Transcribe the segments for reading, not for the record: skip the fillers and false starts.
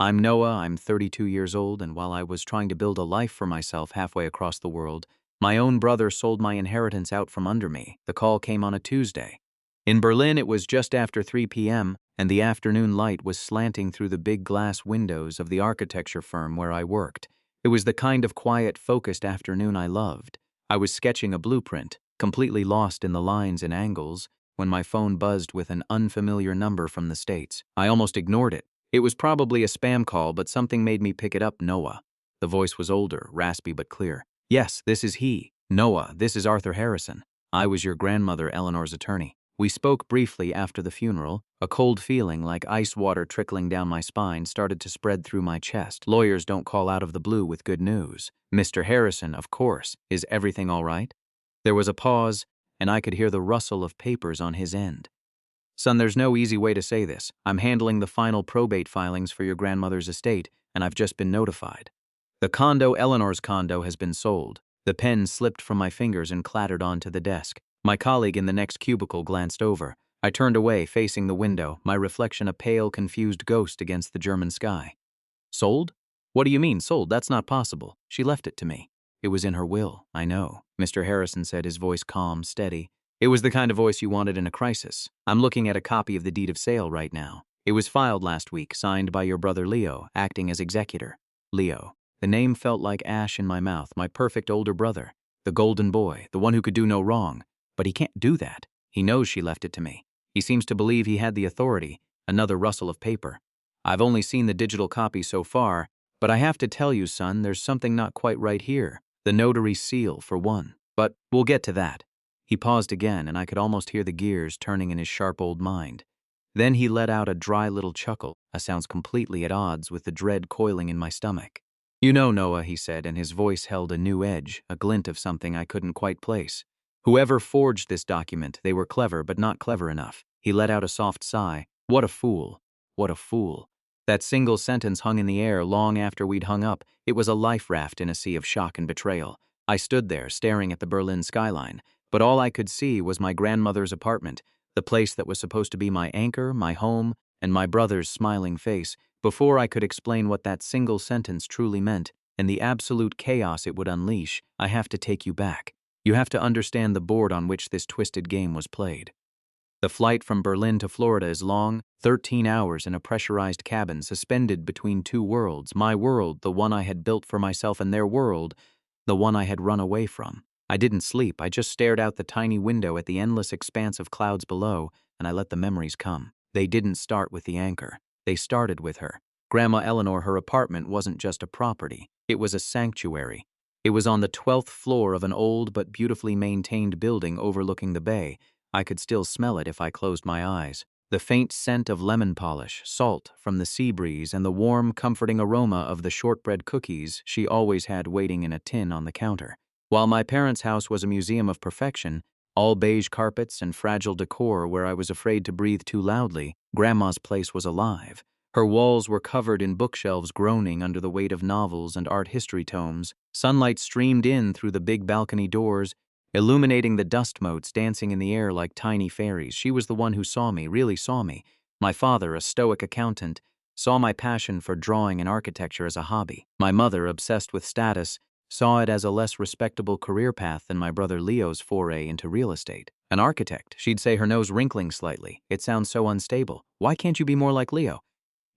I'm Noah, I'm 32 years old, and while I was trying to build a life for myself halfway across the world, my own brother sold my inheritance out from under me. The call came on a Tuesday. In Berlin, it was just after 3 p.m., and the afternoon light was slanting through the big glass windows of the architecture firm where I worked. It was the kind of quiet, focused afternoon I loved. I was sketching a blueprint, completely lost in the lines and angles, when my phone buzzed with an unfamiliar number from the States. I almost ignored it. It was probably a spam call, but something made me pick it up. Noah. The voice was older, raspy but clear. Yes, this is he. Noah, this is Arthur Harrison. I was your grandmother Eleanor's attorney. We spoke briefly after the funeral. A cold feeling like ice water trickling down my spine started to spread through my chest. Lawyers don't call out of the blue with good news. Mr. Harrison, of course. Is everything all right? There was a pause, and I could hear the rustle of papers on his end. Son, there's no easy way to say this. I'm handling the final probate filings for your grandmother's estate, and I've just been notified. The condo, Eleanor's condo, has been sold. The pen slipped from my fingers and clattered onto the desk. My colleague in the next cubicle glanced over. I turned away, facing the window, my reflection a pale, confused ghost against the German sky. Sold? What do you mean, sold? That's not possible. She left it to me. It was in her will, I know, Mr. Harrison said, his voice calm, steady. It was the kind of voice you wanted in a crisis. I'm looking at a copy of the deed of sale right now. It was filed last week, signed by your brother Leo, acting as executor. Leo. The name felt like ash in my mouth, my perfect older brother. The golden boy, the one who could do no wrong. But he can't do that. He knows she left it to me. He seems to believe he had the authority. Another rustle of paper. I've only seen the digital copy so far, but I have to tell you, son, there's something not quite right here. The notary's seal, for one. But we'll get to that. He paused again, and I could almost hear the gears turning in his sharp old mind. Then he let out a dry little chuckle, a sound completely at odds with the dread coiling in my stomach. You know, Noah, he said, and his voice held a new edge, a glint of something I couldn't quite place. Whoever forged this document, they were clever, but not clever enough. He let out a soft sigh. What a fool. What a fool. That single sentence hung in the air long after we'd hung up. It was a life raft in a sea of shock and betrayal. I stood there, staring at the Berlin skyline, but all I could see was my grandmother's apartment, the place that was supposed to be my anchor, my home, and my brother's smiling face. Before I could explain what that single sentence truly meant, and the absolute chaos it would unleash, I have to take you back. You have to understand the board on which this twisted game was played. The flight from Berlin to Florida is long, 13 hours in a pressurized cabin suspended between two worlds, my world, the one I had built for myself, and their world, the one I had run away from. I didn't sleep, I just stared out the tiny window at the endless expanse of clouds below, and I let the memories come. They didn't start with the anchor. They started with her. Grandma Eleanor, her apartment wasn't just a property. It was a sanctuary. It was on the 12th floor of an old but beautifully maintained building overlooking the bay. I could still smell it if I closed my eyes. The faint scent of lemon polish, salt from the sea breeze, and the warm, comforting aroma of the shortbread cookies she always had waiting in a tin on the counter. While my parents' house was a museum of perfection, all beige carpets and fragile decor where I was afraid to breathe too loudly, Grandma's place was alive. Her walls were covered in bookshelves groaning under the weight of novels and art history tomes. Sunlight streamed in through the big balcony doors, illuminating the dust motes dancing in the air like tiny fairies. She was the one who saw me, really saw me. My father, a stoic accountant, saw my passion for drawing and architecture as a hobby. My mother, obsessed with status, saw it as a less respectable career path than my brother Leo's foray into real estate. An architect, she'd say, her nose wrinkling slightly. It sounds so unstable. Why can't you be more like Leo?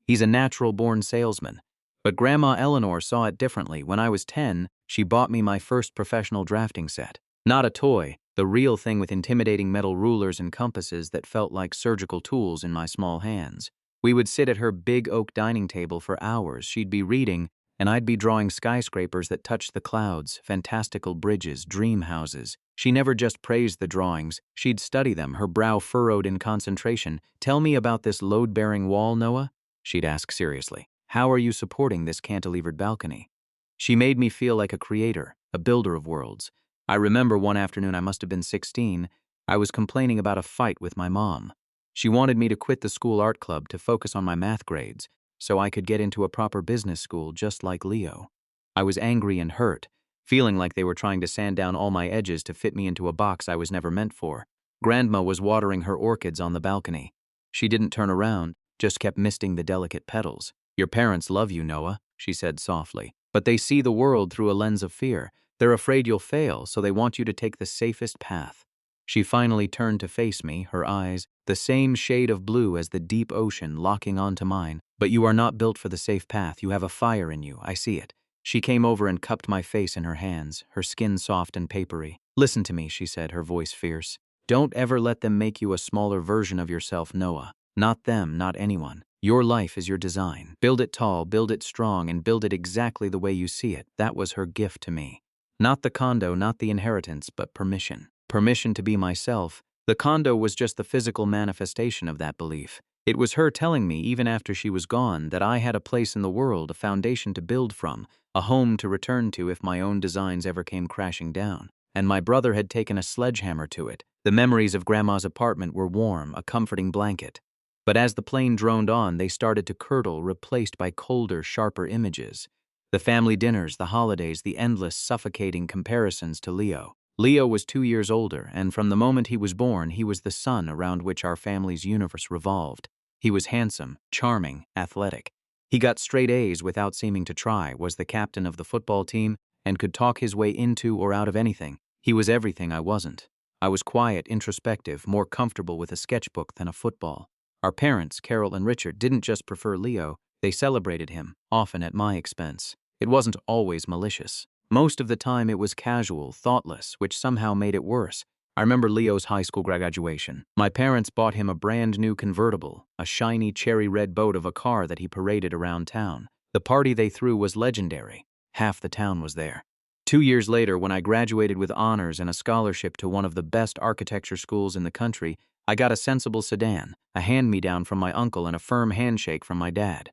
He's a natural-born salesman. But Grandma Eleanor saw it differently. When I was 10, she bought me my first professional drafting set. Not a toy, the real thing with intimidating metal rulers and compasses that felt like surgical tools in my small hands. We would sit at her big oak dining table for hours. She'd be reading, and I'd be drawing skyscrapers that touched the clouds, fantastical bridges, dream houses. She never just praised the drawings. She'd study them, her brow furrowed in concentration. Tell me about this load-bearing wall, Noah? She'd ask seriously. How are you supporting this cantilevered balcony? She made me feel like a creator, a builder of worlds. I remember one afternoon, I must have been 16, I was complaining about a fight with my mom. She wanted me to quit the school art club to focus on my math grades so I could get into a proper business school just like Leo. I was angry and hurt, feeling like they were trying to sand down all my edges to fit me into a box I was never meant for. Grandma was watering her orchids on the balcony. She didn't turn around, just kept misting the delicate petals. Your parents love you, Noah, she said softly, but they see the world through a lens of fear. They're afraid you'll fail, so they want you to take the safest path. She finally turned to face me, her eyes, the same shade of blue as the deep ocean, locking onto mine. But you are not built for the safe path. You have a fire in you. I see it. She came over and cupped my face in her hands, her skin soft and papery. Listen to me, she said, her voice fierce. Don't ever let them make you a smaller version of yourself, Noah. Not them, not anyone. Your life is your design. Build it tall, build it strong, and build it exactly the way you see it. That was her gift to me. Not the condo, not the inheritance, but permission. Permission to be myself. The condo was just the physical manifestation of that belief. It was her telling me, even after she was gone, that I had a place in the world, a foundation to build from, a home to return to if my own designs ever came crashing down. And my brother had taken a sledgehammer to it. The memories of Grandma's apartment were warm, a comforting blanket. But as the plane droned on, they started to curdle, replaced by colder, sharper images. The family dinners, the holidays, the endless, suffocating comparisons to Leo. Leo was 2 years older, and from the moment he was born, he was the sun around which our family's universe revolved. He was handsome, charming, athletic. He got straight A's without seeming to try, was the captain of the football team, and could talk his way into or out of anything. He was everything I wasn't. I was quiet, introspective, more comfortable with a sketchbook than a football. Our parents, Carol and Richard, didn't just prefer Leo, they celebrated him, often at my expense. It wasn't always malicious. Most of the time it was casual, thoughtless, which somehow made it worse. I remember Leo's high school graduation. My parents bought him a brand new convertible, a shiny cherry red boat of a car that he paraded around town. The party they threw was legendary. Half the town was there. 2 years later, when I graduated with honors and a scholarship to one of the best architecture schools in the country, I got a sensible sedan, a hand-me-down from my uncle and a firm handshake from my dad.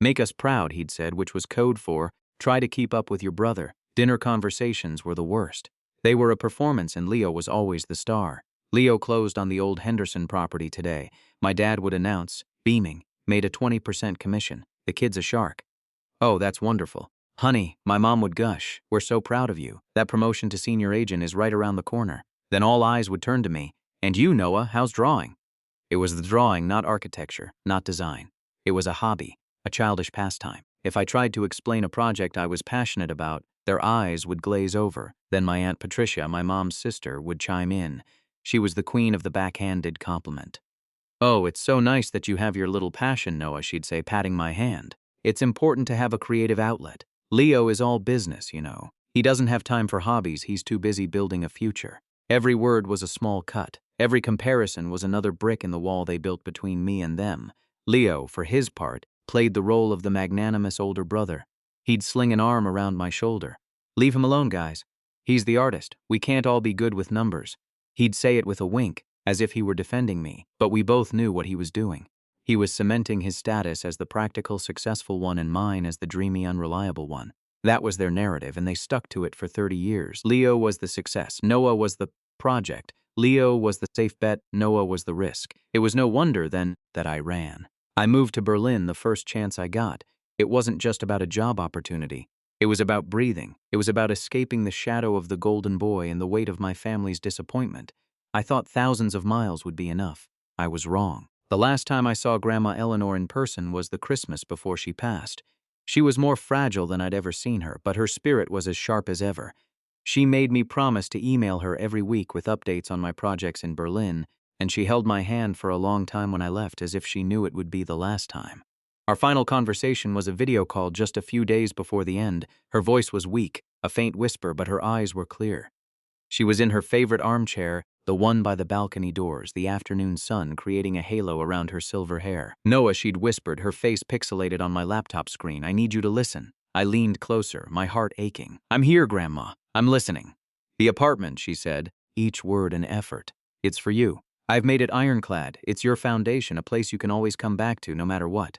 Make us proud, he'd said, which was code for, try to keep up with your brother. Dinner conversations were the worst. They were a performance and Leo was always the star. Leo closed on the old Henderson property today. My dad would announce, beaming, made a 20% commission. The kid's a shark. Oh, that's wonderful. Honey, my mom would gush. We're so proud of you. That promotion to senior agent is right around the corner. Then all eyes would turn to me. And you, Noah, how's drawing? It was the drawing, not architecture, not design. It was a hobby, a childish pastime. If I tried to explain a project I was passionate about, their eyes would glaze over. Then my Aunt Patricia, my mom's sister, would chime in. She was the queen of the backhanded compliment. Oh, it's so nice that you have your little passion, Noah, she'd say, patting my hand. It's important to have a creative outlet. Leo is all business, you know. He doesn't have time for hobbies, he's too busy building a future. Every word was a small cut. Every comparison was another brick in the wall they built between me and them. Leo, for his part, played the role of the magnanimous older brother. He'd sling an arm around my shoulder. Leave him alone, guys. He's the artist. We can't all be good with numbers. He'd say it with a wink, as if he were defending me, but we both knew what he was doing. He was cementing his status as the practical, successful one and mine as the dreamy, unreliable one. That was their narrative, and they stuck to it for 30 years. Leo was the success. Noah was the project. Leo was the safe bet. Noah was the risk. It was no wonder, then, that I ran. I moved to Berlin the first chance I got. It wasn't just about a job opportunity. It was about breathing. It was about escaping the shadow of the golden boy and the weight of my family's disappointment. I thought thousands of miles would be enough. I was wrong. The last time I saw Grandma Eleanor in person was the Christmas before she passed. She was more fragile than I'd ever seen her, but her spirit was as sharp as ever. She made me promise to email her every week with updates on my projects in Berlin, and she held my hand for a long time when I left, as if she knew it would be the last time. Our final conversation was a video call just a few days before the end. Her voice was weak, a faint whisper, but her eyes were clear. She was in her favorite armchair, the one by the balcony doors, the afternoon sun creating a halo around her silver hair. Noah, she'd whispered, her face pixelated on my laptop screen. I need you to listen. I leaned closer, my heart aching. I'm here, Grandma. I'm listening. The apartment, she said, each word an effort. It's for you. I've made it ironclad. It's your foundation, a place you can always come back to no matter what.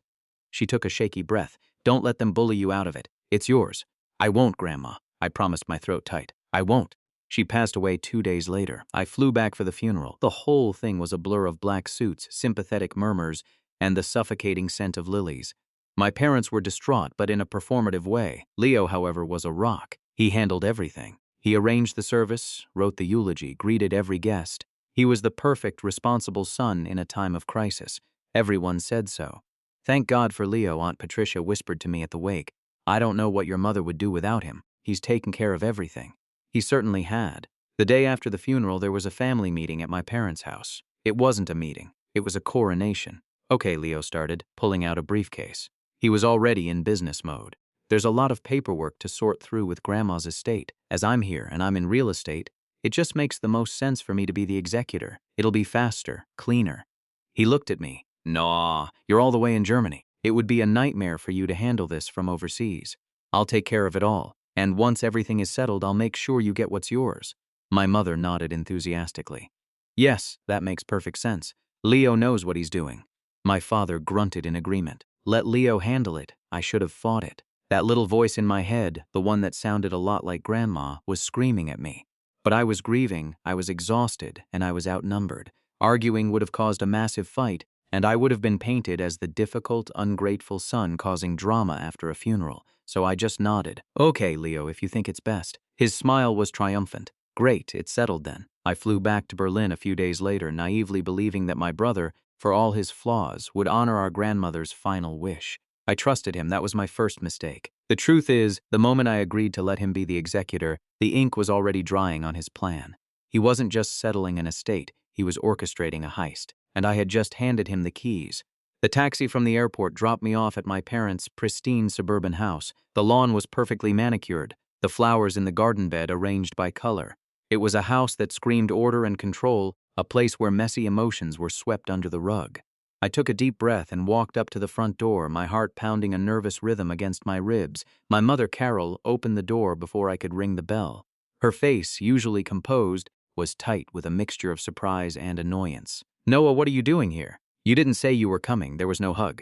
She took a shaky breath. Don't let them bully you out of it. It's yours. I won't, Grandma. I promised, my throat tight. I won't. She passed away 2 days later. I flew back for the funeral. The whole thing was a blur of black suits, sympathetic murmurs, and the suffocating scent of lilies. My parents were distraught, but in a performative way. Leo, however, was a rock. He handled everything. He arranged the service, wrote the eulogy, greeted every guest. He was the perfect, responsible son in a time of crisis. Everyone said so. Thank God for Leo, Aunt Patricia whispered to me at the wake. I don't know what your mother would do without him. He's taken care of everything. He certainly had. The day after the funeral, there was a family meeting at my parents' house. It wasn't a meeting. It was a coronation. Okay, Leo started, pulling out a briefcase. He was already in business mode. There's a lot of paperwork to sort through with Grandma's estate. As I'm here and I'm in real estate, it just makes the most sense for me to be the executor. It'll be faster, cleaner. He looked at me. Nah, you're all the way in Germany. It would be a nightmare for you to handle this from overseas. I'll take care of it all, and once everything is settled, I'll make sure you get what's yours. My mother nodded enthusiastically. Yes, that makes perfect sense. Leo knows what he's doing. My father grunted in agreement. Let Leo handle it. I should have fought it. That little voice in my head, the one that sounded a lot like Grandma, was screaming at me. But I was grieving, I was exhausted, and I was outnumbered. Arguing would have caused a massive fight, and I would have been painted as the difficult, ungrateful son causing drama after a funeral, so I just nodded. Okay, Leo, if you think it's best. His smile was triumphant. Great, it's settled then. I flew back to Berlin a few days later, naively believing that my brother, for all his flaws, would honor our grandmother's final wish. I trusted him. That was my first mistake. The truth is, the moment I agreed to let him be the executor, the ink was already drying on his plan. He wasn't just settling an estate, he was orchestrating a heist, and I had just handed him the keys. The taxi from the airport dropped me off at my parents' pristine suburban house. The lawn was perfectly manicured, the flowers in the garden bed arranged by color. It was a house that screamed order and control, a place where messy emotions were swept under the rug. I took a deep breath and walked up to the front door, my heart pounding a nervous rhythm against my ribs. My mother, Carol, opened the door before I could ring the bell. Her face, usually composed, was tight with a mixture of surprise and annoyance. Noah, what are you doing here? You didn't say you were coming. There was no hug.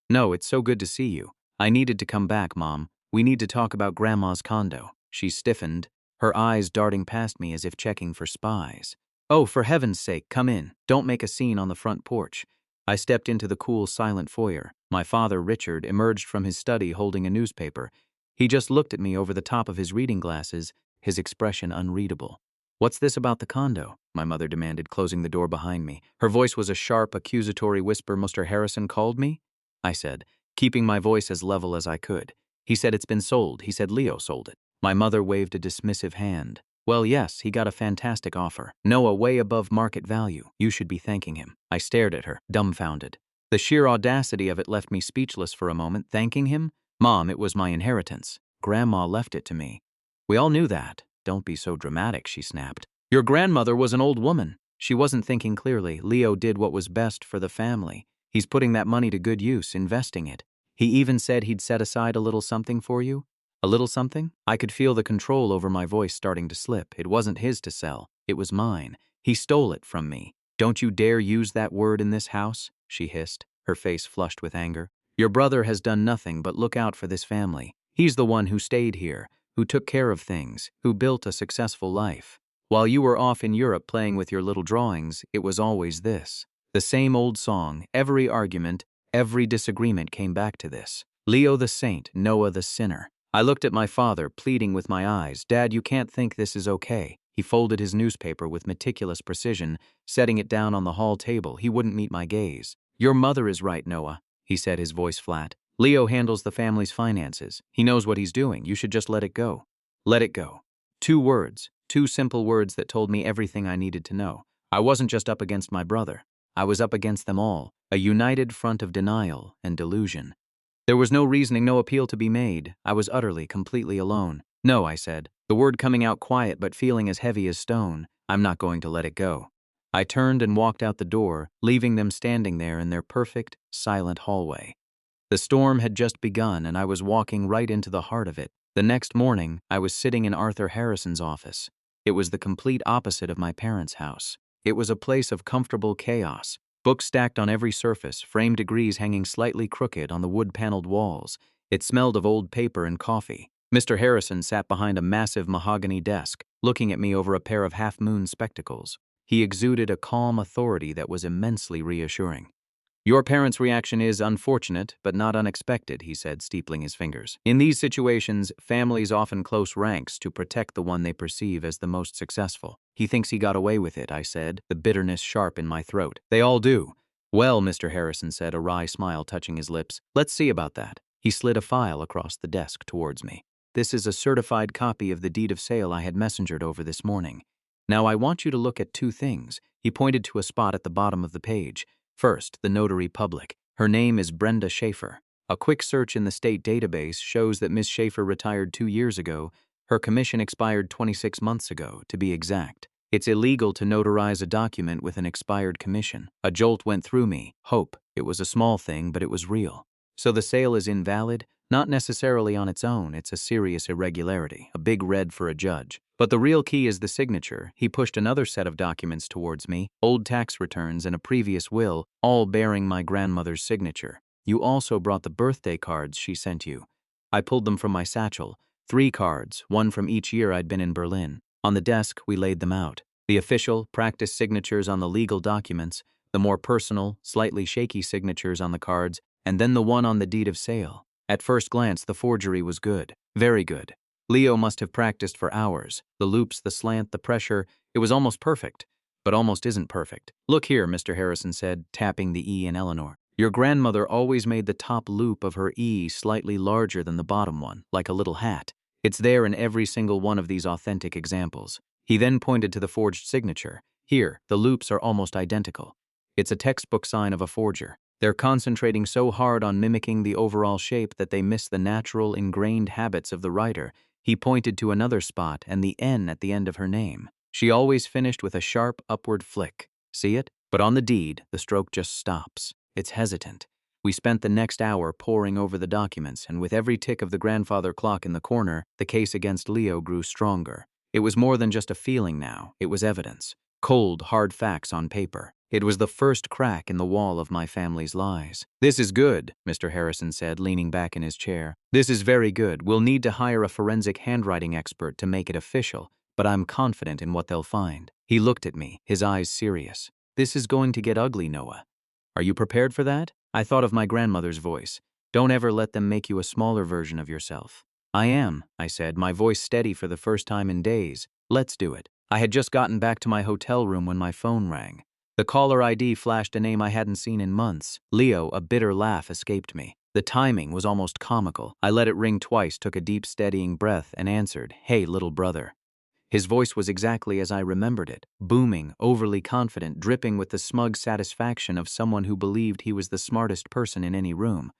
No, it's so good to see you. I needed to come back, Mom. We need to talk about Grandma's condo. She stiffened, her eyes darting past me as if checking for spies. Oh, for heaven's sake, come in. Don't make a scene on the front porch. I stepped into the cool, silent foyer. My father, Richard, emerged from his study holding a newspaper. He just looked at me over the top of his reading glasses, his expression unreadable. What's this about the condo? My mother demanded, closing the door behind me. Her voice was a sharp, accusatory whisper. Mr. Harrison called me? I said, keeping my voice as level as I could. He said it's been sold. He said Leo sold it. My mother waved a dismissive hand. Well, yes, he got a fantastic offer. Noah, way above market value. You should be thanking him. I stared at her, dumbfounded. The sheer audacity of it left me speechless for a moment. Thanking him? Mom, it was my inheritance. Grandma left it to me. We all knew that. Don't be so dramatic, she snapped. Your grandmother was an old woman. She wasn't thinking clearly. Leo did what was best for the family. He's putting that money to good use, investing it. He even said he'd set aside a little something for you. A little something? I could feel the control over my voice starting to slip. It wasn't his to sell. It was mine. He stole it from me. Don't you dare use that word in this house, she hissed, her face flushed with anger. Your brother has done nothing but look out for this family. He's the one who stayed here, who took care of things, who built a successful life. While you were off in Europe playing with your little drawings, it was always this. The same old song, every argument, every disagreement came back to this. Leo the saint, Noah the sinner. I looked at my father, pleading with my eyes. Dad, you can't think this is okay. He folded his newspaper with meticulous precision, setting it down on the hall table. He wouldn't meet my gaze. Your mother is right, Noah, he said, his voice flat. Leo handles the family's finances. He knows what he's doing. You should just let it go. Let it go. 2 words, 2 simple words that told me everything I needed to know. I wasn't just up against my brother. I was up against them all, a united front of denial and delusion. There was no reasoning, no appeal to be made. I was utterly, completely alone. No, I said, the word coming out quiet but feeling as heavy as stone. I'm not going to let it go. I turned and walked out the door, leaving them standing there in their perfect, silent hallway. The storm had just begun, and I was walking right into the heart of it. The next morning, I was sitting in Arthur Harrison's office. It was the complete opposite of my parents' house. It was a place of comfortable chaos. Books stacked on every surface, framed degrees hanging slightly crooked on the wood-paneled walls. It smelled of old paper and coffee. Mr. Harrison sat behind a massive mahogany desk, looking at me over a pair of half-moon spectacles. He exuded a calm authority that was immensely reassuring. Your parents' reaction is unfortunate, but not unexpected, he said, steepling his fingers. In these situations, families often close ranks to protect the one they perceive as the most successful. He thinks he got away with it, I said, the bitterness sharp in my throat. They all do. Well, Mr. Harrison said, a wry smile touching his lips, let's see about that. He slid a file across the desk towards me. This is a certified copy of the deed of sale I had messengered over this morning. Now I want you to look at two things. He pointed to a spot at the bottom of the page. First, the notary public. Her name is Brenda Schaefer. A quick search in the state database shows that Miss Schaefer retired 2 years ago. Her commission expired 26 months ago, to be exact. It's illegal to notarize a document with an expired commission. A jolt went through me. Hope. It was a small thing, but it was real. So the sale is invalid? Not necessarily on its own. It's a serious irregularity, a big red for a judge. But the real key is the signature. He pushed another set of documents towards me, old tax returns and a previous will, all bearing my grandmother's signature. You also brought the birthday cards she sent you. I pulled them from my satchel. 3 cards, one from each year I'd been in Berlin. On the desk, we laid them out. The official, practice signatures on the legal documents, the more personal, slightly shaky signatures on the cards, and then the one on the deed of sale. At first glance, the forgery was good. Very good. Leo must have practiced for hours. The loops, the slant, the pressure, it was almost perfect. But almost isn't perfect. Look here, Mr. Harrison said, tapping the E in Eleanor. Your grandmother always made the top loop of her E slightly larger than the bottom one, like a little hat. It's there in every single one of these authentic examples. He then pointed to the forged signature. Here, the loops are almost identical. It's a textbook sign of a forger. They're concentrating so hard on mimicking the overall shape that they miss the natural, ingrained habits of the writer. He pointed to another spot and the N at the end of her name. She always finished with a sharp upward flick. See it? But on the deed, the stroke just stops. It's hesitant. We spent the next hour poring over the documents, and with every tick of the grandfather clock in the corner, the case against Leo grew stronger. It was more than just a feeling now. It was evidence. Cold, hard facts on paper. It was the first crack in the wall of my family's lies. This is good, Mr. Harrison said, leaning back in his chair. This is very good. We'll need to hire a forensic handwriting expert to make it official, but I'm confident in what they'll find. He looked at me, his eyes serious. This is going to get ugly, Noah. Are you prepared for that? I thought of my grandmother's voice. Don't ever let them make you a smaller version of yourself. I am, I said, my voice steady for the first time in days. Let's do it. I had just gotten back to my hotel room when my phone rang. The caller ID flashed a name I hadn't seen in months. Leo, a bitter laugh escaped me. The timing was almost comical. I let it ring twice, took a deep, steadying breath, and answered, "Hey, little brother." His voice was exactly as I remembered it, booming, overly confident, dripping with the smug satisfaction of someone who believed he was the smartest person in any room.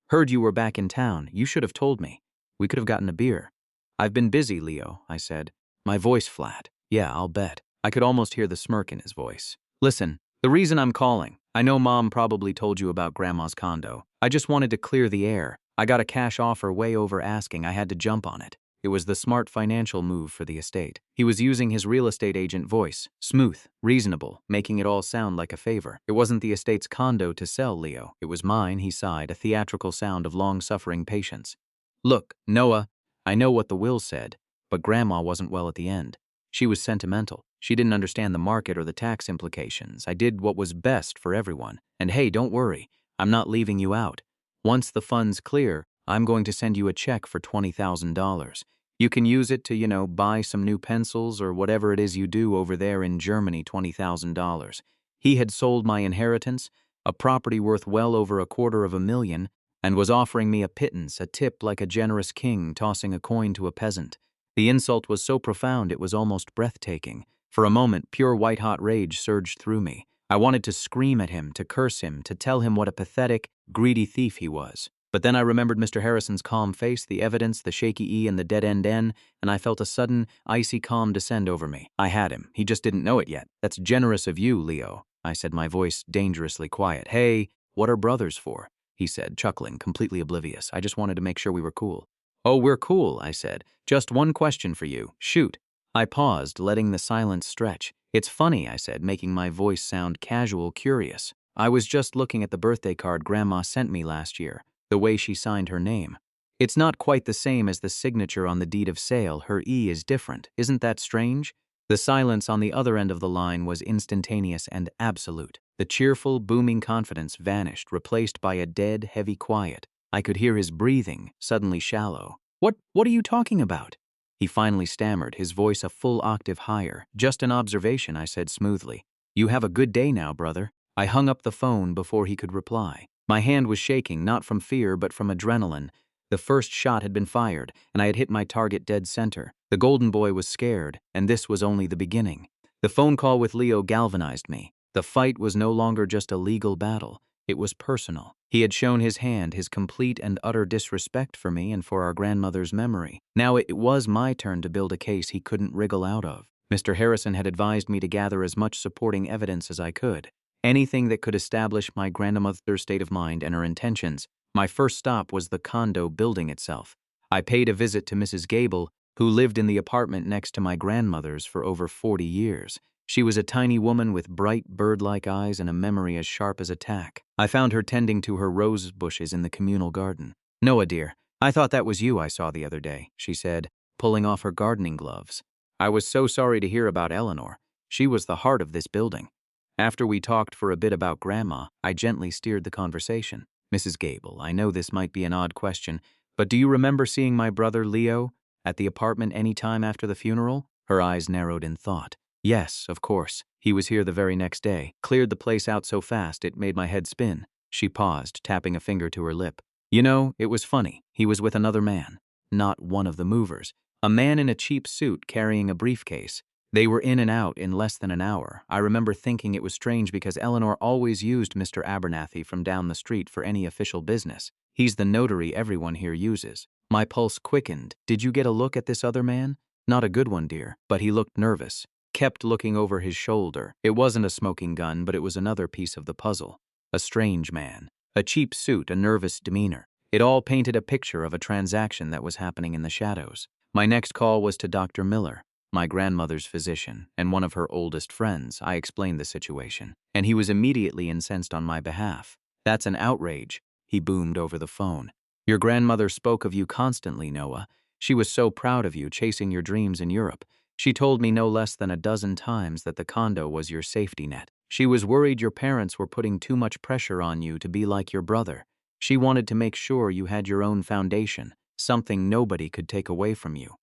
Heard you were back in town. You should have told me. We could have gotten a beer. I've been busy, Leo, I said. My voice flat. Yeah, I'll bet. I could almost hear the smirk in his voice. Listen, the reason I'm calling, I know Mom probably told you about Grandma's condo. I just wanted to clear the air. I got a cash offer way over asking. I had to jump on it. It was the smart financial move for the estate. He was using his real estate agent voice, smooth, reasonable, making it all sound like a favor. It wasn't the estate's condo to sell, Leo. It was mine, he sighed, a theatrical sound of long-suffering patience. Look, Noah, I know what the will said, but Grandma wasn't well at the end. She was sentimental. She didn't understand the market or the tax implications. I did what was best for everyone. And hey, don't worry, I'm not leaving you out. Once the funds clear, I'm going to send you a check for $20,000. You can use it to, buy some new pencils or whatever it is you do over there in Germany, $20,000. He had sold my inheritance, a property worth well over $250,000, and was offering me a pittance, a tip like a generous king tossing a coin to a peasant. The insult was so profound it was almost breathtaking. For a moment, pure white-hot rage surged through me. I wanted to scream at him, to curse him, to tell him what a pathetic, greedy thief he was. But then I remembered Mr. Harrison's calm face, the evidence, the shaky E and the dead-end N, and I felt a sudden, icy calm descend over me. I had him. He just didn't know it yet. That's generous of you, Leo, I said, my voice dangerously quiet. Hey, what are brothers for? He said, chuckling, completely oblivious. I just wanted to make sure we were cool. Oh, we're cool, I said. Just one question for you. Shoot. I paused, letting the silence stretch. It's funny, I said, making my voice sound casual, curious. I was just looking at the birthday card Grandma sent me last year. The way she signed her name. It's not quite the same as the signature on the deed of sale. Her E is different. Isn't that strange? The silence on the other end of the line was instantaneous and absolute. The cheerful, booming confidence vanished, replaced by a dead, heavy quiet. I could hear his breathing, suddenly shallow. What are you talking about? He finally stammered, his voice a full octave higher. Just an observation, I said smoothly. You have a good day now, brother. I hung up the phone before he could reply. My hand was shaking, not from fear but from adrenaline. The first shot had been fired, and I had hit my target dead center. The golden boy was scared, and this was only the beginning. The phone call with Leo galvanized me. The fight was no longer just a legal battle. It was personal. He had shown his hand, his complete and utter disrespect for me and for our grandmother's memory. Now it was my turn to build a case he couldn't wriggle out of. Mr. Harrison had advised me to gather as much supporting evidence as I could. Anything that could establish my grandmother's state of mind and her intentions. My first stop was the condo building itself. I paid a visit to Mrs. Gable, who lived in the apartment next to my grandmother's for over 40 years. She was a tiny woman with bright, bird-like eyes and a memory as sharp as a tack. I found her tending to her rose bushes in the communal garden. "Noah, dear, I thought that was you I saw the other day," she said, pulling off her gardening gloves. "I was so sorry to hear about Eleanor. She was the heart of this building." After we talked for a bit about Grandma, I gently steered the conversation. "Mrs. Gable, I know this might be an odd question, but do you remember seeing my brother Leo at the apartment any time after the funeral?" Her eyes narrowed in thought. "Yes, of course. He was here the very next day. Cleared the place out so fast it made my head spin." She paused, tapping a finger to her lip. "You know, it was funny. He was with another man. Not one of the movers. A man in a cheap suit carrying a briefcase. They were in and out in less than an hour. I remember thinking it was strange because Eleanor always used Mr. Abernathy from down the street for any official business. He's the notary everyone here uses." My pulse quickened. "Did you get a look at this other man?" "Not a good one, dear, but he looked nervous. Kept looking over his shoulder. It wasn't a smoking gun, but it was another piece of the puzzle. A strange man. A cheap suit, a nervous demeanor. It all painted a picture of a transaction that was happening in the shadows." My next call was to Dr. Miller, my grandmother's physician, and one of her oldest friends. I explained the situation, and he was immediately incensed on my behalf. "That's an outrage," he boomed over the phone. "Your grandmother spoke of you constantly, Noah. She was so proud of you chasing your dreams in Europe. She told me no less than a dozen times that the condo was your safety net. She was worried your parents were putting too much pressure on you to be like your brother. She wanted to make sure you had your own foundation, something nobody could take away from you.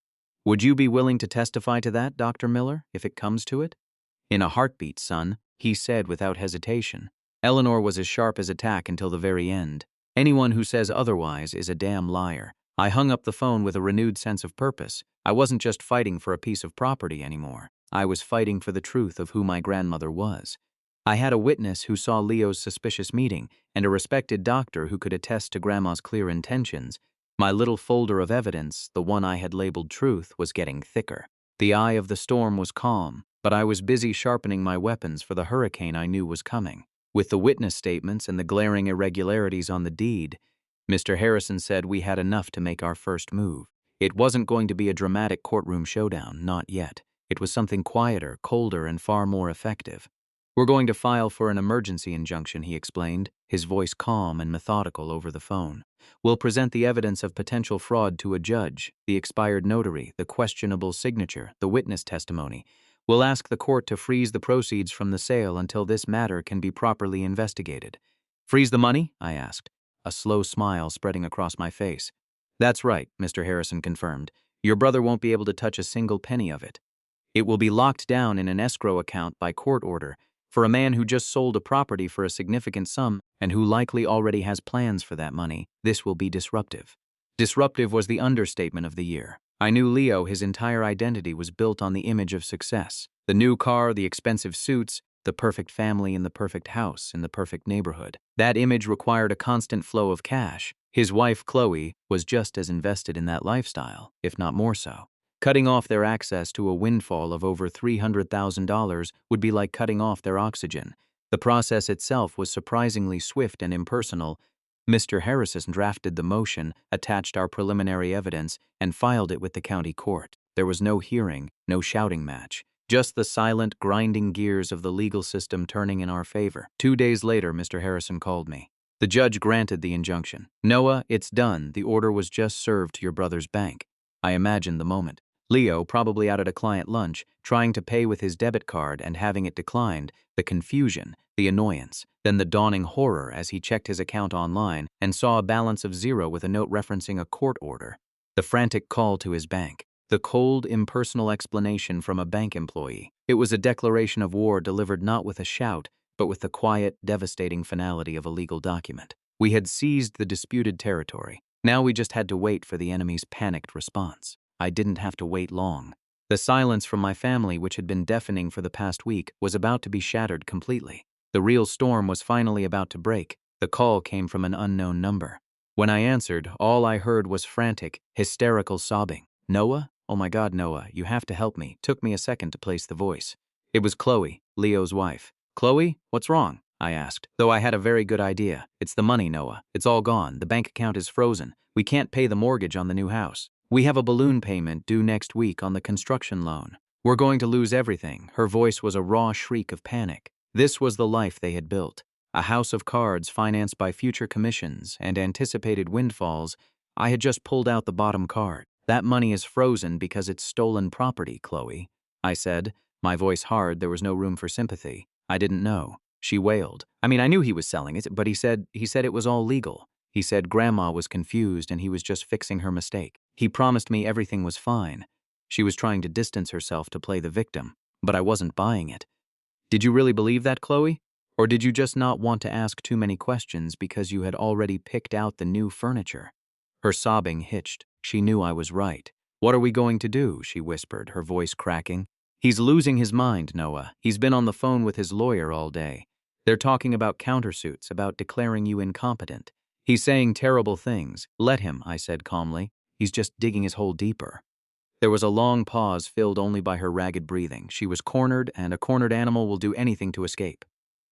Would you be willing to testify to that, Dr. Miller, if it comes to it?" "In a heartbeat, son," he said without hesitation. Eleanor was as sharp as a tack until the very end. Anyone who says otherwise is a damn liar. I hung up the phone with a renewed sense of purpose. I wasn't just fighting for a piece of property anymore. I was fighting for the truth of who my grandmother was. I had a witness who saw Leo's suspicious meeting and a respected doctor who could attest to Grandma's clear intentions. My little folder of evidence, the one I had labeled truth, was getting thicker. The eye of the storm was calm, but I was busy sharpening my weapons for the hurricane I knew was coming. With the witness statements and the glaring irregularities on the deed, Mr. Harrison said we had enough to make our first move. It wasn't going to be a dramatic courtroom showdown, not yet. It was something quieter, colder, and far more effective. "We're going to file for an emergency injunction," he explained, his voice calm and methodical over the phone. "We'll present the evidence of potential fraud to a judge, the expired notary, the questionable signature, the witness testimony. We'll ask the court to freeze the proceeds from the sale until this matter can be properly investigated." "Freeze the money?" I asked, a slow smile spreading across my face. "That's right," Mr. Harrison confirmed. "Your brother won't be able to touch a single penny of it. It will be locked down in an escrow account by court order. For a man who just sold a property for a significant sum and who likely already has plans for that money, this will be disruptive." Disruptive was the understatement of the year. I knew Leo, his entire identity was built on the image of success. The new car, the expensive suits, the perfect family in the perfect house in the perfect neighborhood. That image required a constant flow of cash. His wife, Chloe, was just as invested in that lifestyle, if not more so. Cutting off their access to a windfall of over $300,000 would be like cutting off their oxygen. The process itself was surprisingly swift and impersonal. Mr. Harrison drafted the motion, attached our preliminary evidence, and filed it with the county court. There was no hearing, no shouting match. Just the silent, grinding gears of the legal system turning in our favor. 2 days later, Mr. Harrison called me. The judge granted the injunction. "Noah, it's done. The order was just served to your brother's bank." I imagined the moment. Leo, probably out at a client lunch, trying to pay with his debit card and having it declined, the confusion, the annoyance, then the dawning horror as he checked his account online and saw a balance of 0 with a note referencing a court order. The frantic call to his bank. The cold, impersonal explanation from a bank employee. It was a declaration of war delivered not with a shout, but with the quiet, devastating finality of a legal document. We had seized the disputed territory. Now we just had to wait for the enemy's panicked response. I didn't have to wait long. The silence from my family, which had been deafening for the past week, was about to be shattered completely. The real storm was finally about to break. The call came from an unknown number. When I answered, all I heard was frantic, hysterical sobbing. "Noah? Oh my God, Noah, you have to help me." Took me a second to place the voice. It was Chloe, Leo's wife. "Chloe, what's wrong?" I asked, though I had a very good idea. "It's the money, Noah. It's all gone. The bank account is frozen. We can't pay the mortgage on the new house. We have a balloon payment due next week on the construction loan. We're going to lose everything." Her voice was a raw shriek of panic. This was the life they had built. A house of cards financed by future commissions and anticipated windfalls. I had just pulled out the bottom card. "That money is frozen because it's stolen property, Chloe," I said, my voice hard. There was no room for sympathy. "I didn't know." She wailed. "I mean, I knew he was selling it, but he said it was all legal. He said Grandma was confused and he was just fixing her mistake. He promised me everything was fine." She was trying to distance herself to play the victim, but I wasn't buying it. "Did you really believe that, Chloe? Or did you just not want to ask too many questions because you had already picked out the new furniture?" Her sobbing hitched. She knew I was right. "What are we going to do?" she whispered, her voice cracking. "He's losing his mind, Noah. He's been on the phone with his lawyer all day. They're talking about countersuits, about declaring you incompetent. He's saying terrible things." "Let him," I said calmly. "He's just digging his hole deeper." There was a long pause filled only by her ragged breathing. She was cornered, and a cornered animal will do anything to escape.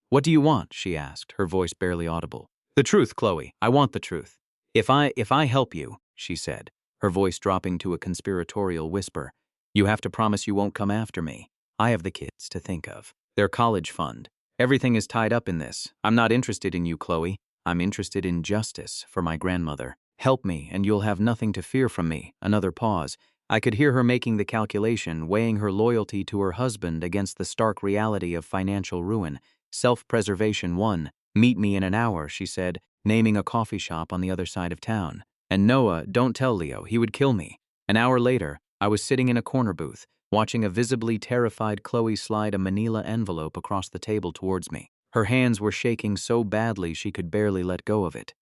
"What do you want?" she asked, her voice barely audible. "The truth, Chloe. I want the truth. If I help you," she said, her voice dropping to a conspiratorial whisper, "you have to promise you won't come after me. I have the kids to think of. Their college fund. Everything is tied up in this. I'm not interested in you, Chloe. I'm interested in justice for my grandmother. Help me, and you'll have nothing to fear from me." Another pause. I could hear her making the calculation, weighing her loyalty to her husband against the stark reality of financial ruin. Self-preservation won. "Meet me in an hour," she said, naming a coffee shop on the other side of town. "And Noah, don't tell Leo, he would kill me." An hour later, I was sitting in a corner booth, watching a visibly terrified Chloe slide a manila envelope across the table towards me. Her hands were shaking so badly she could barely let go of it.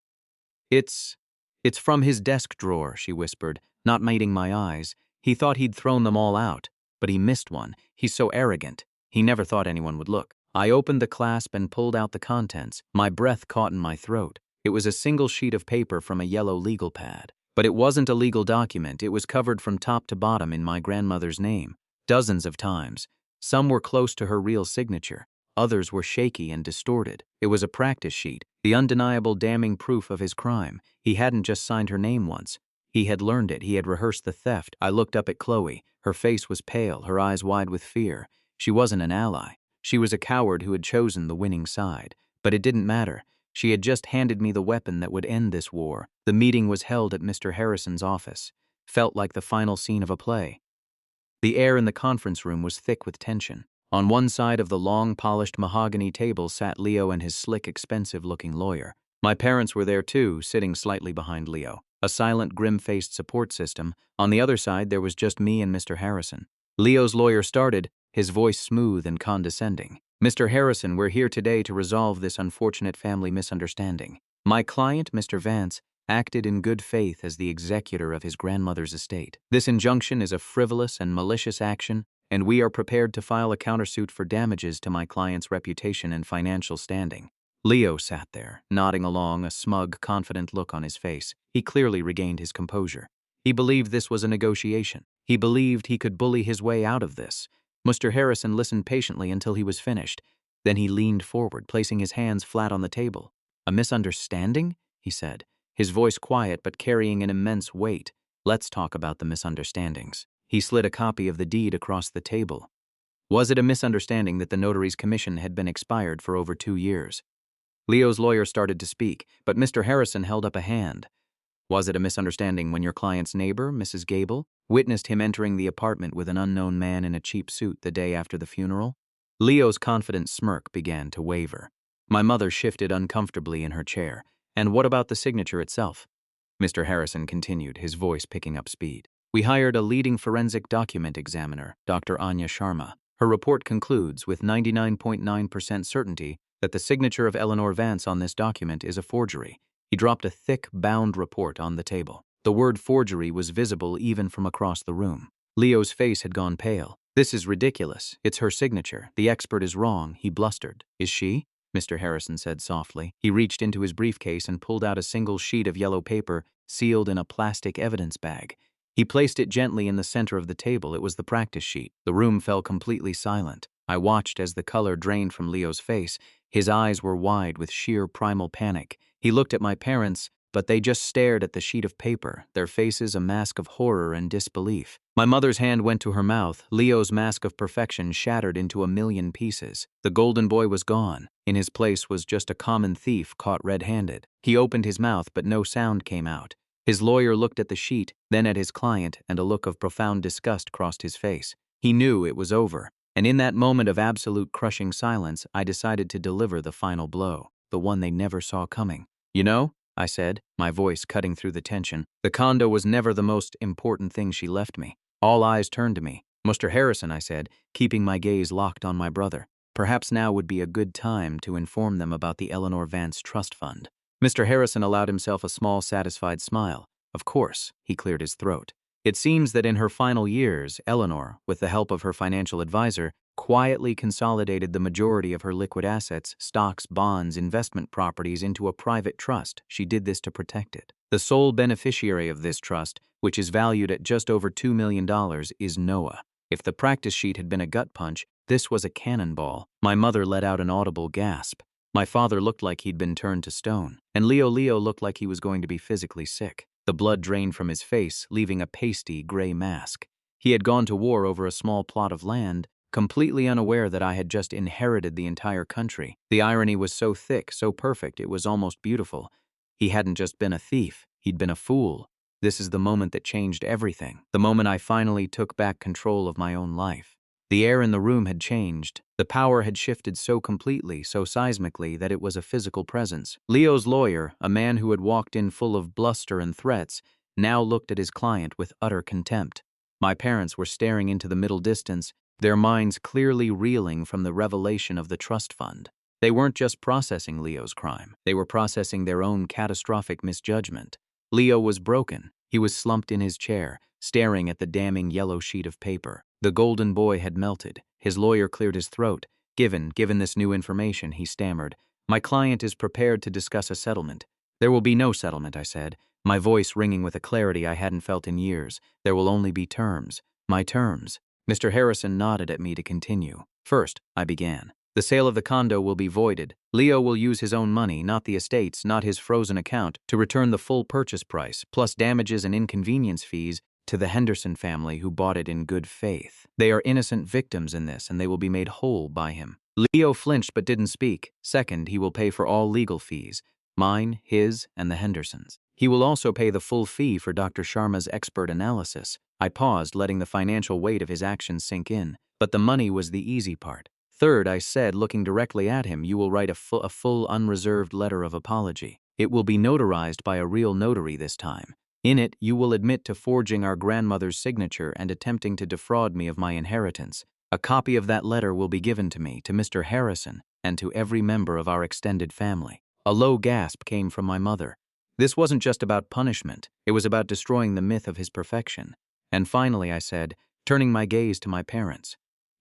It's from his desk drawer," she whispered, not meeting my eyes. "He thought he'd thrown them all out, but he missed one. He's so arrogant. He never thought anyone would look." I opened the clasp and pulled out the contents. My breath caught in my throat. It was a single sheet of paper from a yellow legal pad. But it wasn't a legal document. It was covered from top to bottom in my grandmother's name, dozens of times. Some were close to her real signature. Others were shaky and distorted. It was a practice sheet, the undeniable damning proof of his crime. He hadn't just signed her name once. He had learned it. He had rehearsed the theft. I looked up at Chloe. Her face was pale, her eyes wide with fear. She wasn't an ally. She was a coward who had chosen the winning side. But it didn't matter. She had just handed me the weapon that would end this war. The meeting was held at Mr. Harrison's office. Felt like the final scene of a play. The air in the conference room was thick with tension. On one side of the long, polished mahogany table sat Leo and his slick, expensive-looking lawyer. My parents were there too, sitting slightly behind Leo, a silent, grim-faced support system. On the other side, there was just me and Mr. Harrison. Leo's lawyer started, his voice smooth and condescending. "Mr. Harrison, we're here today to resolve this unfortunate family misunderstanding. My client, Mr. Vance, acted in good faith as the executor of his grandmother's estate. This injunction is a frivolous and malicious action, and we are prepared to file a countersuit for damages to my client's reputation and financial standing." Leo sat there, nodding along, a smug, confident look on his face. He clearly regained his composure. He believed this was a negotiation. He believed he could bully his way out of this. Mr. Harrison listened patiently until he was finished. Then he leaned forward, placing his hands flat on the table. "A misunderstanding?" he said, his voice quiet but carrying an immense weight. "Let's talk about the misunderstandings." He slid a copy of the deed across the table. Was it a misunderstanding that the notary's commission had been expired for over 2 years? Leo's lawyer started to speak, but Mr. Harrison held up a hand. Was it a misunderstanding when your client's neighbor, Mrs. Gable, witnessed him entering the apartment with an unknown man in a cheap suit the day after the funeral? Leo's confident smirk began to waver. My mother shifted uncomfortably in her chair. "And what about the signature itself?" Mr. Harrison continued, his voice picking up speed. "We hired a leading forensic document examiner, Dr. Anya Sharma. Her report concludes with 99.9% certainty that the signature of Eleanor Vance on this document is a forgery. He dropped a thick, bound report on the table. The word forgery was visible even from across the room. Leo's face had gone pale. "This is ridiculous. It's her signature. The expert is wrong," he blustered. "Is she?" Mr. Harrison said softly. He reached into his briefcase and pulled out a single sheet of yellow paper sealed in a plastic evidence bag. He placed it gently in the center of the table. It was the practice sheet. The room fell completely silent. I watched as the color drained from Leo's face. His eyes were wide with sheer primal panic. He looked at my parents, but they just stared at the sheet of paper, their faces a mask of horror and disbelief. My mother's hand went to her mouth. Leo's mask of perfection shattered into a million pieces. The golden boy was gone. In his place was just a common thief caught red-handed. He opened his mouth, but no sound came out. His lawyer looked at the sheet, then at his client, and a look of profound disgust crossed his face. He knew it was over. And in that moment of absolute crushing silence, I decided to deliver the final blow, the one they never saw coming. "You know," I said, my voice cutting through the tension, "the condo was never the most important thing she left me." All eyes turned to me. "Mr. Harrison," I said, keeping my gaze locked on my brother, "perhaps now would be a good time to inform them about the Eleanor Vance Trust Fund." Mr. Harrison allowed himself a small, satisfied smile. "Of course," he cleared his throat. "It seems that in her final years, Eleanor, with the help of her financial advisor, quietly consolidated the majority of her liquid assets, stocks, bonds, investment properties into a private trust. She did this to protect it. The sole beneficiary of this trust, which is valued at just over $2 million, is Noah. If the practice sheet had been a gut punch, this was a cannonball." My mother let out an audible gasp. My father looked like he'd been turned to stone, and Leo looked like he was going to be physically sick. The blood drained from his face, leaving a pasty, gray mask. He had gone to war over a small plot of land, completely unaware that I had just inherited the entire country. The irony was so thick, so perfect, it was almost beautiful. He hadn't just been a thief, he'd been a fool. This is the moment that changed everything, the moment I finally took back control of my own life. The air in the room had changed. The power had shifted so completely, so seismically, that it was a physical presence. Leo's lawyer, a man who had walked in full of bluster and threats, now looked at his client with utter contempt. My parents were staring into the middle distance, their minds clearly reeling from the revelation of the trust fund. They weren't just processing Leo's crime. They were processing their own catastrophic misjudgment. Leo was broken. He was slumped in his chair, staring at the damning yellow sheet of paper. The golden boy had melted. His lawyer cleared his throat. Given this new information," he stammered, "my client is prepared to discuss a settlement." "There will be no settlement," I said, my voice ringing with a clarity I hadn't felt in years. "There will only be terms. My terms." Mr. Harrison nodded at me to continue. "First," I began, "the sale of the condo will be voided. Leo will use his own money, not the estate's, not his frozen account, to return the full purchase price, plus damages and inconvenience fees, to the Henderson family who bought it in good faith. They are innocent victims in this, and they will be made whole by him." Leo flinched but didn't speak. "Second, he will pay for all legal fees, mine, his, and the Hendersons. He will also pay the full fee for Dr. Sharma's expert analysis." I paused, letting the financial weight of his actions sink in. "But the money was the easy part." "Third," I said, looking directly at him, "you will write a full unreserved letter of apology. It will be notarized by a real notary this time. In it, you will admit to forging our grandmother's signature and attempting to defraud me of my inheritance. A copy of that letter will be given to me, to Mr. Harrison, and to every member of our extended family." A low gasp came from my mother. This wasn't just about punishment. It was about destroying the myth of his perfection. "And finally," I said, turning my gaze to my parents,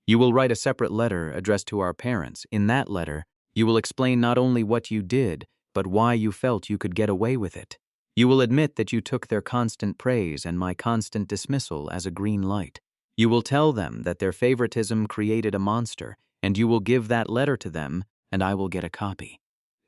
"you will write a separate letter addressed to our parents. In that letter, you will explain not only what you did, but why you felt you could get away with it. You will admit that you took their constant praise and my constant dismissal as a green light. You will tell them that their favoritism created a monster, and you will give that letter to them, and I will get a copy."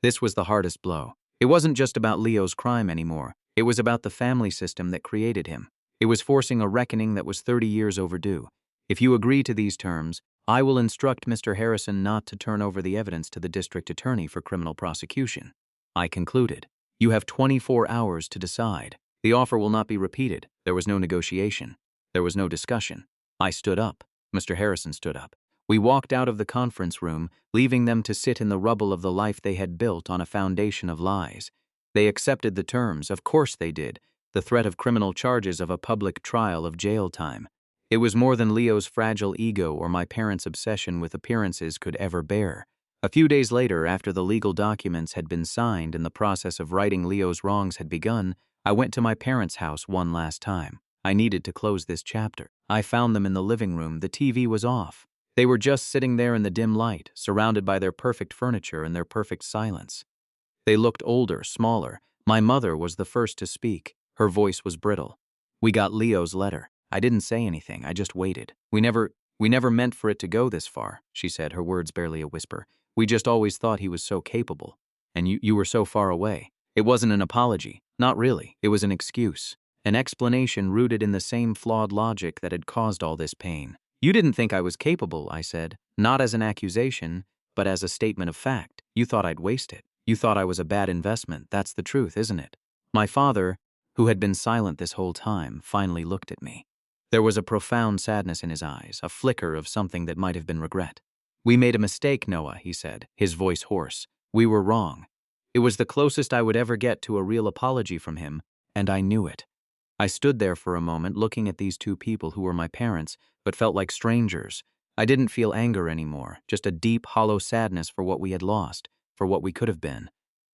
This was the hardest blow. It wasn't just about Leo's crime anymore. It was about the family system that created him. It was forcing a reckoning that was 30 years overdue. "If you agree to these terms, I will instruct Mr. Harrison not to turn over the evidence to the district attorney for criminal prosecution." I concluded. "You have 24 hours to decide. The offer will not be repeated." There was no negotiation. There was no discussion. I stood up. Mr. Harrison stood up. We walked out of the conference room, leaving them to sit in the rubble of the life they had built on a foundation of lies. They accepted the terms, of course they did, the threat of criminal charges, of a public trial, of jail time. It was more than Leo's fragile ego or my parents' obsession with appearances could ever bear. A few days later, after the legal documents had been signed and the process of righting Leo's wrongs had begun, I went to my parents' house one last time. I needed to close this chapter. I found them in the living room. The TV was off. They were just sitting there in the dim light, surrounded by their perfect furniture and their perfect silence. They looked older, smaller. My mother was the first to speak. Her voice was brittle. "We got Leo's letter." I didn't say anything. I just waited. We never meant for it to go this far," she said, her words barely a whisper. "We just always thought he was so capable. And you were so far away." It wasn't an apology. Not really. It was an excuse. An explanation rooted in the same flawed logic that had caused all this pain. "You didn't think I was capable," I said. "Not as an accusation, but as a statement of fact. You thought I'd waste it. You thought I was a bad investment. That's the truth, isn't it?" My father, who had been silent this whole time, finally looked at me. There was a profound sadness in his eyes, a flicker of something that might have been regret. "We made a mistake, Noah," he said, his voice hoarse. "We were wrong." It was the closest I would ever get to a real apology from him, and I knew it. I stood there for a moment looking at these two people who were my parents, but felt like strangers. I didn't feel anger anymore, just a deep, hollow sadness for what we had lost, for what we could have been.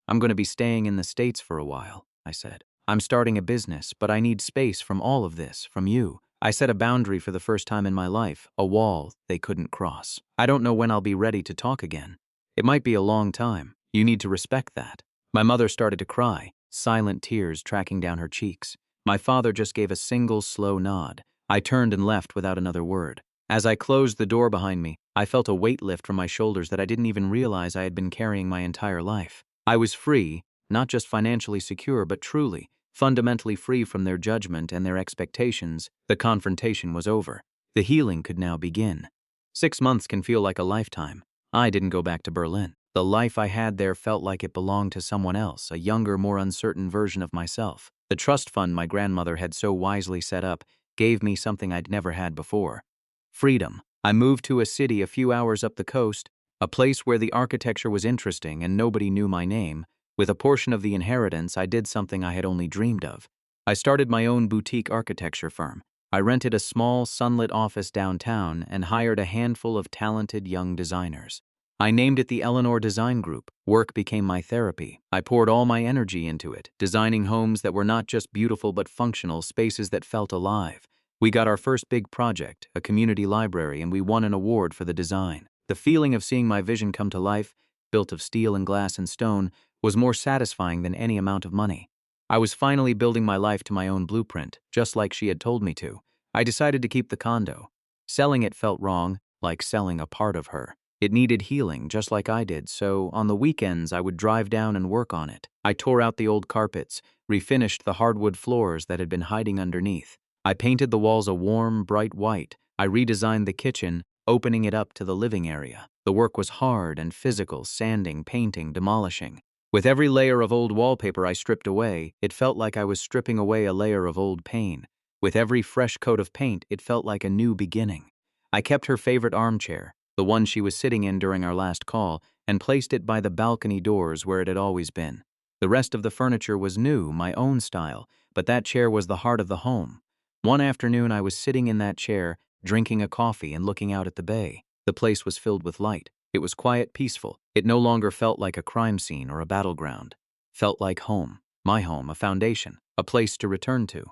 "I'm going to be staying in the States for a while," I said. "I'm starting a business, but I need space from all of this, from you." I set a boundary for the first time in my life, a wall they couldn't cross. "I don't know when I'll be ready to talk again. It might be a long time. You need to respect that." My mother started to cry, silent tears tracking down her cheeks. My father just gave a single slow nod. I turned and left without another word. As I closed the door behind me, I felt a weight lift from my shoulders that I didn't even realize I had been carrying my entire life. I was free, not just financially secure, but truly, fundamentally free from their judgment and their expectations. The confrontation was over. The healing could now begin. 6 months can feel like a lifetime. I didn't go back to Berlin. The life I had there felt like it belonged to someone else, a younger, more uncertain version of myself. The trust fund my grandmother had so wisely set up gave me something I'd never had before: freedom. I moved to a city a few hours up the coast, a place where the architecture was interesting and nobody knew my name. With a portion of the inheritance, I did something I had only dreamed of. I started my own boutique architecture firm. I rented a small, sunlit office downtown and hired a handful of talented young designers. I named it the Eleanor Design Group. Work became my therapy. I poured all my energy into it, designing homes that were not just beautiful but functional, spaces that felt alive. We got our first big project, a community library, and we won an award for the design. The feeling of seeing my vision come to life, built of steel and glass and stone, was more satisfying than any amount of money. I was finally building my life to my own blueprint, just like she had told me to. I decided to keep the condo. Selling it felt wrong, like selling a part of her. It needed healing, just like I did, so on the weekends I would drive down and work on it. I tore out the old carpets, refinished the hardwood floors that had been hiding underneath. I painted the walls a warm, bright white. I redesigned the kitchen, opening it up to the living area. The work was hard and physical, sanding, painting, demolishing. With every layer of old wallpaper I stripped away, it felt like I was stripping away a layer of old pain. With every fresh coat of paint, it felt like a new beginning. I kept her favorite armchair, the one she was sitting in during our last call, and placed it by the balcony doors where it had always been. The rest of the furniture was new, my own style, but that chair was the heart of the home. One afternoon I was sitting in that chair, drinking a coffee and looking out at the bay. The place was filled with light. It was quiet, peaceful. It no longer felt like a crime scene or a battleground. Felt like home, my home, a foundation, a place to return to.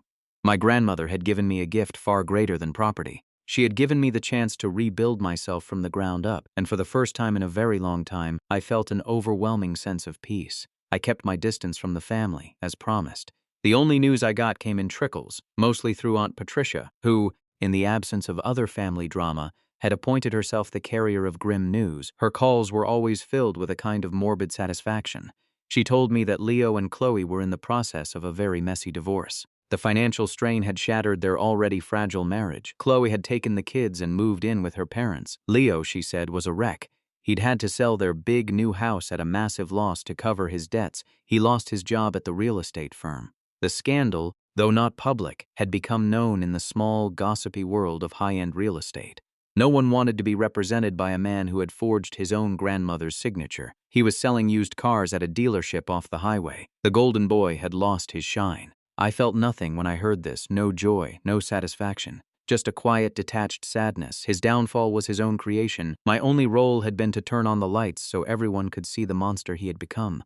My grandmother had given me a gift far greater than property. She had given me the chance to rebuild myself from the ground up, and for the first time in a very long time, I felt an overwhelming sense of peace. I kept my distance from the family, as promised. The only news I got came in trickles, mostly through Aunt Patricia, who, in the absence of other family drama, had appointed herself the carrier of grim news. Her calls were always filled with a kind of morbid satisfaction. She told me that Leo and Chloe were in the process of a very messy divorce. The financial strain had shattered their already fragile marriage. Chloe had taken the kids and moved in with her parents. Leo, she said, was a wreck. He'd had to sell their big new house at a massive loss to cover his debts. He lost his job at the real estate firm. The scandal, though not public, had become known in the small, gossipy world of high-end real estate. No one wanted to be represented by a man who had forged his own grandmother's signature. He was selling used cars at a dealership off the highway. The golden boy had lost his shine. I felt nothing when I heard this, no joy, no satisfaction, just a quiet, detached sadness. His downfall was his own creation. My only role had been to turn on the lights so everyone could see the monster he had become.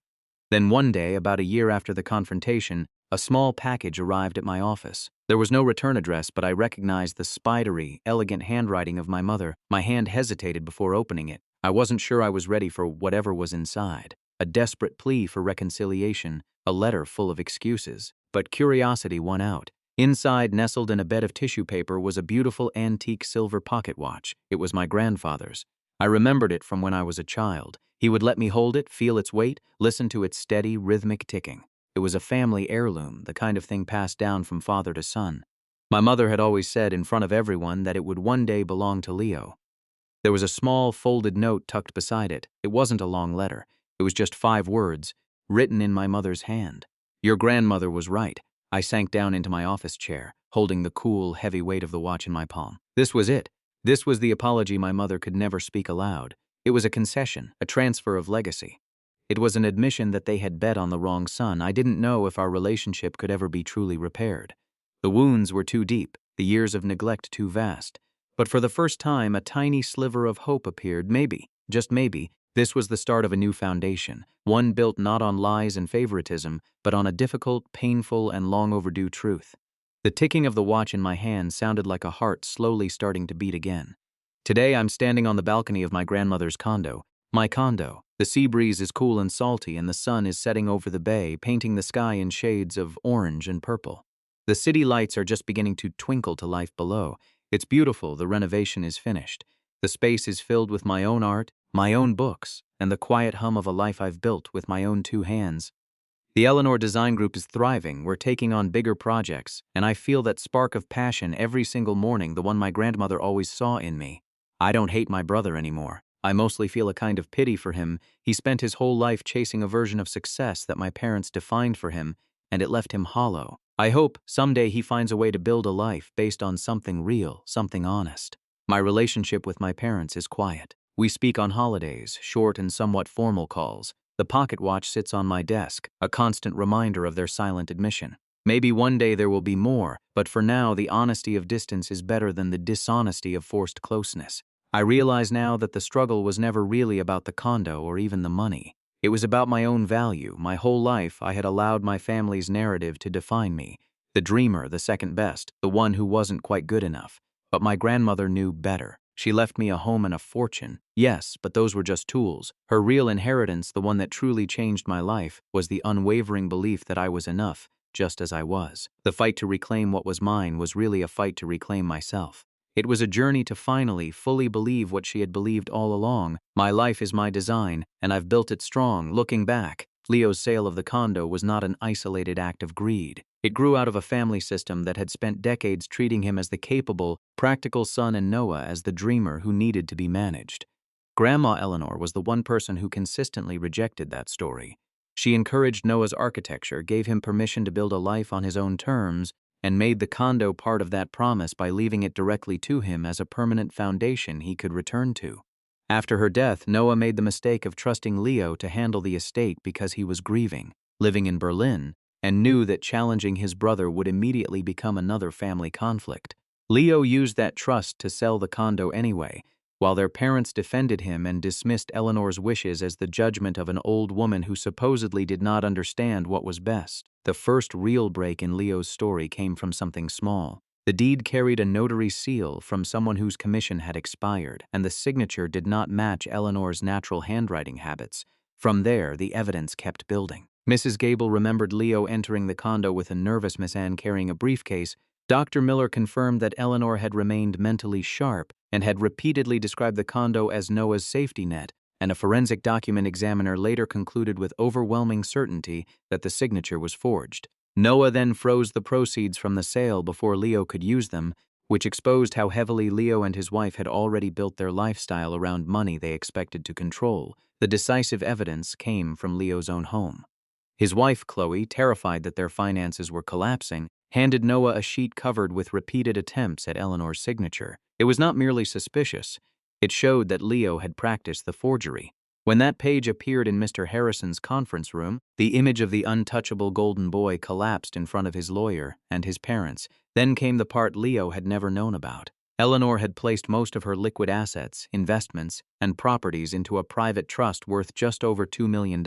Then one day, about a year after the confrontation, a small package arrived at my office. There was no return address, but I recognized the spidery, elegant handwriting of my mother. My hand hesitated before opening it. I wasn't sure I was ready for whatever was inside. A desperate plea for reconciliation, a letter full of excuses. But curiosity won out. Inside, nestled in a bed of tissue paper, was a beautiful antique silver pocket watch. It was my grandfather's. I remembered it from when I was a child. He would let me hold it, feel its weight, listen to its steady, rhythmic ticking. It was a family heirloom, the kind of thing passed down from father to son. My mother had always said in front of everyone that it would one day belong to Leo. There was a small, folded note tucked beside it. It wasn't a long letter. It was just 5 words, written in my mother's hand. Your grandmother was right. I sank down into my office chair, holding the cool, heavy weight of the watch in my palm. This was it. This was the apology my mother could never speak aloud. It was a concession, a transfer of legacy. It was an admission that they had bet on the wrong son. I didn't know if our relationship could ever be truly repaired. The wounds were too deep, the years of neglect too vast. But for the first time, a tiny sliver of hope appeared. Maybe, just maybe, this was the start of a new foundation, one built not on lies and favoritism, but on a difficult, painful, and long overdue truth. The ticking of the watch in my hand sounded like a heart slowly starting to beat again. Today I'm standing on the balcony of my grandmother's condo. My condo. The sea breeze is cool and salty, and the sun is setting over the bay, painting the sky in shades of orange and purple. The city lights are just beginning to twinkle to life below. It's beautiful, the renovation is finished. The space is filled with my own art, my own books, and the quiet hum of a life I've built with my own 2 hands. The Eleanor Design Group is thriving. We're taking on bigger projects, and I feel that spark of passion every single morning, the one my grandmother always saw in me. I don't hate my brother anymore. I mostly feel a kind of pity for him. He spent his whole life chasing a version of success that my parents defined for him, and it left him hollow. I hope someday he finds a way to build a life based on something real, something honest. My relationship with my parents is quiet. We speak on holidays, short and somewhat formal calls. The pocket watch sits on my desk, a constant reminder of their silent admission. Maybe one day there will be more, but for now the honesty of distance is better than the dishonesty of forced closeness. I realize now that the struggle was never really about the condo or even the money. It was about my own value. My whole life I had allowed my family's narrative to define me. The dreamer, the second best, the one who wasn't quite good enough. But my grandmother knew better. She left me a home and a fortune. Yes, but those were just tools. Her real inheritance, the one that truly changed my life, was the unwavering belief that I was enough, just as I was. The fight to reclaim what was mine was really a fight to reclaim myself. It was a journey to finally, fully believe what she had believed all along. My life is my design, and I've built it strong. Looking back, Leo's sale of the condo was not an isolated act of greed. It grew out of a family system that had spent decades treating him as the capable, practical son and Noah as the dreamer who needed to be managed. Grandma Eleanor was the one person who consistently rejected that story. She encouraged Noah's architecture, gave him permission to build a life on his own terms, and made the condo part of that promise by leaving it directly to him as a permanent foundation he could return to. After her death, Noah made the mistake of trusting Leo to handle the estate because he was grieving, living in Berlin, and knew that challenging his brother would immediately become another family conflict. Leo used that trust to sell the condo anyway, while their parents defended him and dismissed Eleanor's wishes as the judgment of an old woman who supposedly did not understand what was best. The first real break in Leo's story came from something small. The deed carried a notary seal from someone whose commission had expired, and the signature did not match Eleanor's natural handwriting habits. From there, the evidence kept building. Mrs. Gable remembered Leo entering the condo with a nervous Miss Anne carrying a briefcase. Dr. Miller confirmed that Eleanor had remained mentally sharp and had repeatedly described the condo as Noah's safety net, and a forensic document examiner later concluded with overwhelming certainty that the signature was forged. Noah then froze the proceeds from the sale before Leo could use them, which exposed how heavily Leo and his wife had already built their lifestyle around money they expected to control. The decisive evidence came from Leo's own home. His wife, Chloe, terrified that their finances were collapsing, handed Noah a sheet covered with repeated attempts at Eleanor's signature. It was not merely suspicious. It showed that Leo had practiced the forgery. When that page appeared in Mr. Harrison's conference room, the image of the untouchable golden boy collapsed in front of his lawyer and his parents. Then came the part Leo had never known about. Eleanor had placed most of her liquid assets, investments, and properties into a private trust worth just over $2 million,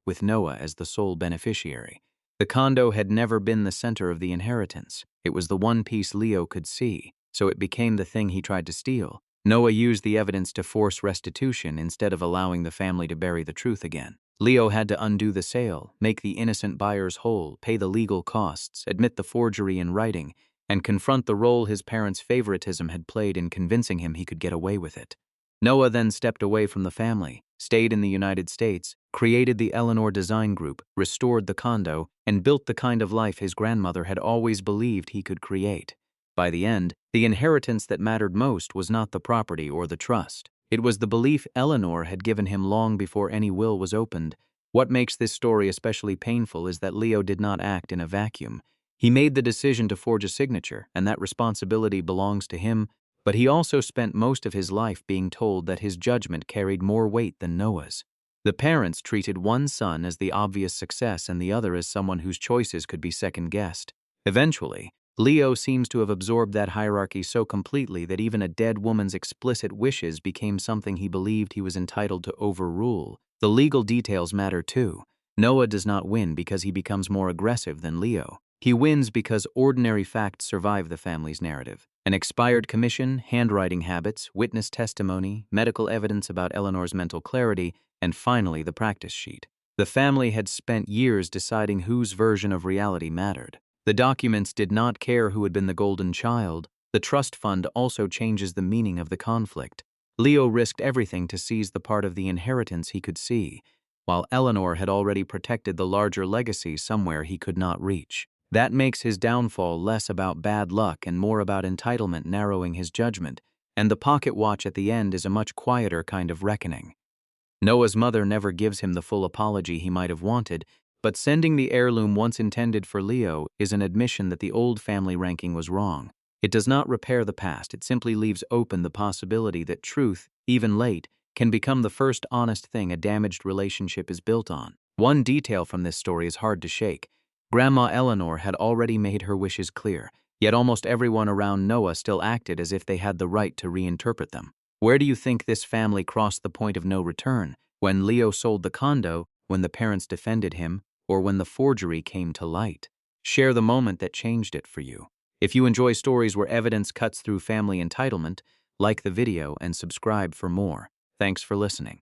with Noah as the sole beneficiary. The condo had never been the center of the inheritance. It was the one piece Leo could see, so it became the thing he tried to steal. Noah used the evidence to force restitution instead of allowing the family to bury the truth again. Leo had to undo the sale, make the innocent buyers whole, pay the legal costs, admit the forgery in writing, and confront the role his parents' favoritism had played in convincing him he could get away with it. Noah then stepped away from the family, stayed in the United States, created the Eleanor Design Group, restored the condo, and built the kind of life his grandmother had always believed he could create. By the end, the inheritance that mattered most was not the property or the trust. It was the belief Eleanor had given him long before any will was opened. What makes this story especially painful is that Leo did not act in a vacuum. He made the decision to forge a signature, and that responsibility belongs to him, but he also spent most of his life being told that his judgment carried more weight than Noah's. The parents treated one son as the obvious success and the other as someone whose choices could be second-guessed. Eventually, Leo seems to have absorbed that hierarchy so completely that even a dead woman's explicit wishes became something he believed he was entitled to overrule. The legal details matter too. Noah does not win because he becomes more aggressive than Leo. He wins because ordinary facts survive the family's narrative. An expired commission, handwriting habits, witness testimony, medical evidence about Eleanor's mental clarity, and finally the practice sheet. The family had spent years deciding whose version of reality mattered. The documents did not care who had been the golden child. The trust fund also changes the meaning of the conflict. Leo risked everything to seize the part of the inheritance he could see, while Eleanor had already protected the larger legacy somewhere he could not reach. That makes his downfall less about bad luck and more about entitlement narrowing his judgment, and the pocket watch at the end is a much quieter kind of reckoning. Noah's mother never gives him the full apology he might have wanted, but sending the heirloom once intended for Leo is an admission that the old family ranking was wrong. It does not repair the past, it simply leaves open the possibility that truth, even late, can become the first honest thing a damaged relationship is built on. One detail from this story is hard to shake. Grandma Eleanor had already made her wishes clear, yet almost everyone around Noah still acted as if they had the right to reinterpret them. Where do you think this family crossed the point of no return? When Leo sold the condo, when the parents defended him, or when the forgery came to light? Share the moment that changed it for you. If you enjoy stories where evidence cuts through family entitlement, like the video and subscribe for more. Thanks for listening.